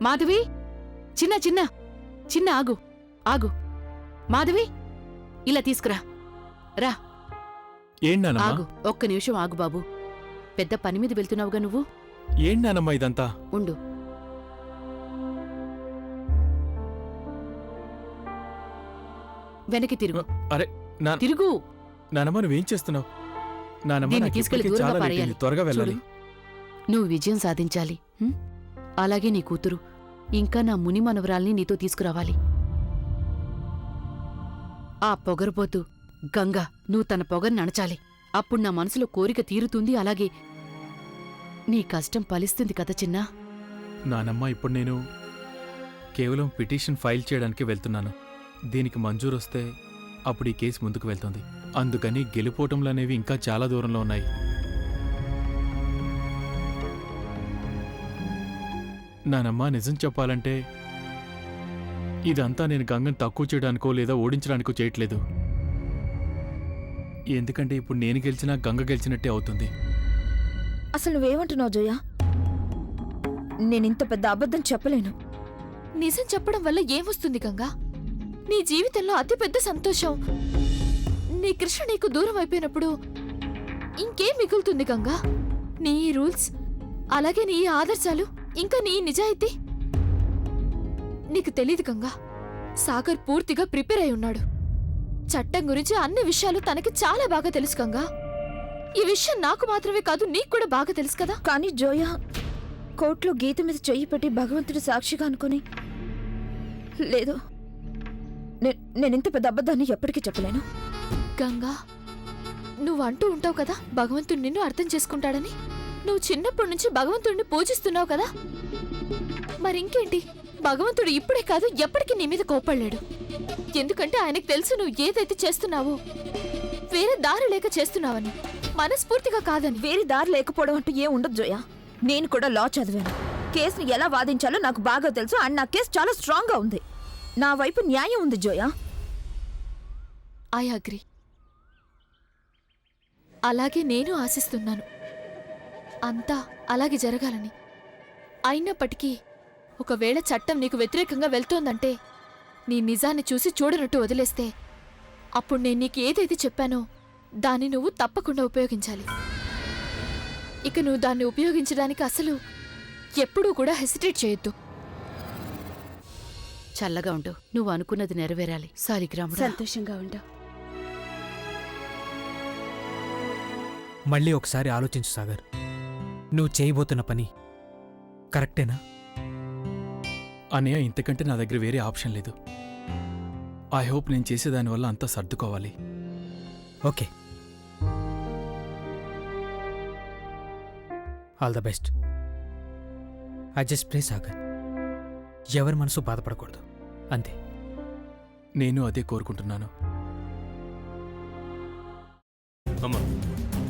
మాధవి, చిన్న చిన్న చిన్న ఆగు ఆగు. మాధవి, ఇలా తీసుకురా. రా. ఆగు, ఒక్క నిమిషం ఆగు బాబు. పెద్ద పని మీద వెళ్తున్నావుగా నువ్వు. ఏంటమ్మా ఇదంతా? ఉండు. వెనక్కి తిరుగు. అరే తిరుగు. నానమ్మ, నువ్వేం చేస్తున్నావు? తీసుకెళ్లి దూరంగా పారేయాలి. త్వరగా వెళ్ళాలి. నువ్వు విజయం సాధించాలి. అలాగే నీ కూతురు, ఇంకా నా ముని మనవరాల్ని నీతో తీసుకురావాలి. ఆ పొగరుపోతూ గంగా, నువ్వు తన పొగర్ని అణచాలి. అప్పుడు నా మనసులో కోరిక తీరుతుంది. అలాగే నీ కష్టం ఫలిస్తుంది కదా చిన్నా. నానమ్మ, ఇప్పుడు నేను కేవలం పిటిషన్ ఫైల్ చేయడానికి వెళ్తున్నాను. దీనికి మంజూరొస్తే అప్పుడు ఈ కేసు ముందుకు వెళ్తుంది. అందుకని గెలుపోవటంలనేవి ఇంకా చాలా దూరంలో ఉన్నాయి. నానమ్మ, నిజం చెప్పాలంటే ఇదంతా నేను గంగను తక్కువ చేయడానికో లేదా ఓడించడానికో చేయట్లేదు. ఎందుకంటే ఇప్పుడు నేను గెలిచినా గంగ గెలిచినట్టే అవుతుంది. అసలు నువ్వేమంటున్నావు జయ? నేనింత పెద్ద అబద్ధం చెప్పలేను. నిజం చెప్పడం వల్ల ఏమొస్తుంది గంగా? నీ జీవితంలో అతిపెద్ద సంతోషం నీ కృష్ణ నీకు దూరం అయిపోయినప్పుడు ఇంకేం మిగులుతుంది గంగా? నీ రూల్స్, అలాగే నీ ఆదర్శాలు, ఇంకా నీ నిజాయితీ. నీకు తెలీదు గంగా, సాగర్ పూర్తిగా ప్రిపేర్ అయి ఉన్నాడు. చట్టం గురించి అన్ని విషయాలు తనకి చాలా బాగా తెలుసు గంగా. ఈ విషయం నాకు మాత్రమే కాదు, నీకు కూడా బాగా తెలుసు కదా. కానీ జోయా, కోర్టులో గీత మీద చెయ్యి పెట్టి భగవంతుడి సాక్షిగా అనుకుని లేదు, నేనింత పెద్ద అబద్ధాన్ని ఎప్పటికీ చెప్పలేను. గంగా, నువ్వు అంటూ ఉంటావు కదా భగవంతుడు నిన్ను అర్థం చేసుకుంటాడని. నువ్వు చిన్నప్పటి నుంచి భగవంతుడిని పూజిస్తున్నావు కదా. మరింకేంటి, భగవంతుడు ఇప్పుడే కాదు ఎప్పటికీ నీ మీద కోపడలేడు. ఎందుకంటే ఆయనకు తెలుసు నువ్వు ఏదైతే చేస్తున్నావో వేరే దారి లేక చేస్తున్నావని, మనస్ఫూర్తిగా కాదని. వేరే దారి లేకపోవడం అంటూ ఏం ఉండదు జోయా. నేను కూడా లా చదివాను. కేసుని ఎలా వాదించాలో నాకు బాగా తెలుసు. అండ్ నా కేసు చాలా స్ట్రాంగ్గా ఉంది. నా వైపు న్యాయం ఉంది జోయా. I agree. అలాగే నేను ఆశిస్తున్నాను అంతా అలాగే జరగాలని. అయినప్పటికీ ఒకవేళ చట్టం నీకు వ్యతిరేకంగా వెళ్తోందంటే, నీ నిజాన్ని చూసి చూడనట్టు వదిలేస్తే, అప్పుడు నేను నీకు ఏదైతే చెప్పానో దాన్ని నువ్వు తప్పకుండా ఉపయోగించాలి. ఇక నువ్వు దాన్ని ఉపయోగించడానికి అసలు ఎప్పుడూ కూడా హెసిటేట్ చేయొద్దు. చల్లగా ఉండు. నువ్వు అనుకున్నది నెరవేరాలి. సాలిగ్రాముడు, సంతోషంగా ఉండు. మళ్ళీ ఒకసారి ఆలోచించు సాగర్. నువ్వు చేయబోతున్న పని కరెక్టేనా? అన్నయ్య, ఇంతకంటే నా దగ్గర వేరే ఆప్షన్ లేదు. ఐ హోప్ నేను చేసేదానివల్ల అంతా సర్దుకోవాలి. Okay, all the best. I just pray Sagar, ఎవరి మనసు బాధపడకూడదు, అంతే. నేను అదే కోరుకుంటున్నాను. అమ్మా,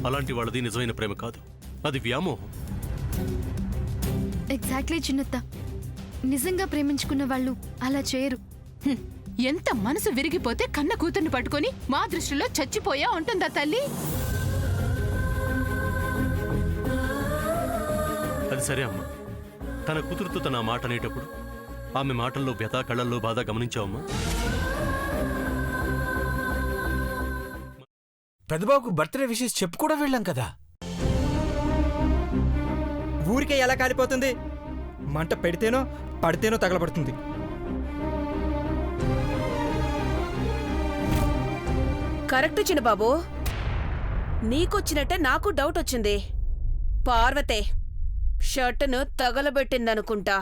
అలాంటి వాళ్ళది నిజమైన ప్రేమ కాదు, అది వ్యామోహం. ఎగ్జాక్ట్లీ చిన్నత్త. నిజంగా ప్రేమించుకున్న వాళ్ళు అలా చేయరు. ఎంత మనసు విరిగిపోతే కన్న కూతుర్ని పట్టుకొని మా దృష్టిలో చచ్చిపోయా ఉంటుందా తల్లి? అది సరే అమ్మా, తన కూతురుతో తన మాట అనేటప్పుడు ఆమె మాటల్లో వ్యథ, కళ్ళల్లో బాధ గమనించావమ్మా? పెద్దబాబుకు బర్త్డే విషెస్ చెప్పు కూడా వెళ్ళాం కదా. ఊరికే ఎలా కాలిపోతుంది? మంట పెడితేనో పడితేనో తగలబడుతుంది. కరెక్ట్ చిన్నబాబు, నీకొచ్చినట్టే నాకు డౌట్ వచ్చింది. పార్వతే షర్టును తగలబెట్టిందనుకుంటా.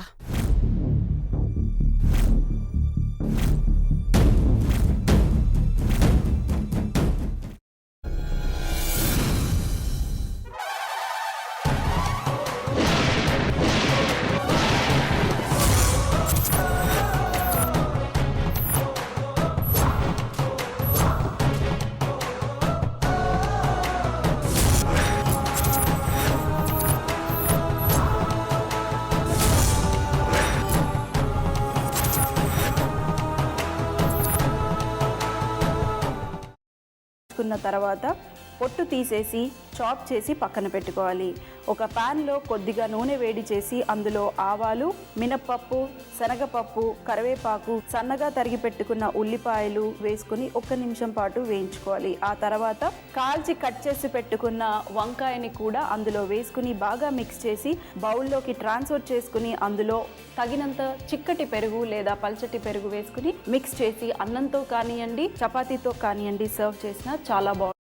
తర్వాత పొట్టు తీసేసి చాప్ చేసి పక్కన పెట్టుకోవాలి. ఒక ప్యాన్లో కొద్దిగా నూనె వేడి చేసి అందులో ఆవాలు, మినప్పప్పు, శనగపప్పు, కరివేపాకు, సన్నగా తరిగి పెట్టుకున్న ఉల్లిపాయలు వేసుకుని 1 నిమిషం పాటు వేయించుకోవాలి. ఆ తర్వాత కాల్చి కట్ చేసి పెట్టుకున్న వంకాయని కూడా అందులో వేసుకుని బాగా మిక్స్ చేసి బౌల్లోకి ట్రాన్స్ఫర్ చేసుకుని అందులో తగినంత చిక్కటి పెరుగు లేదా పల్చటి పెరుగు వేసుకుని మిక్స్ చేసి అన్నంతో కానివ్వండి, చపాతీతో కానివ్వండి సర్వ్ చేసినా చాలా బాగుంటుంది.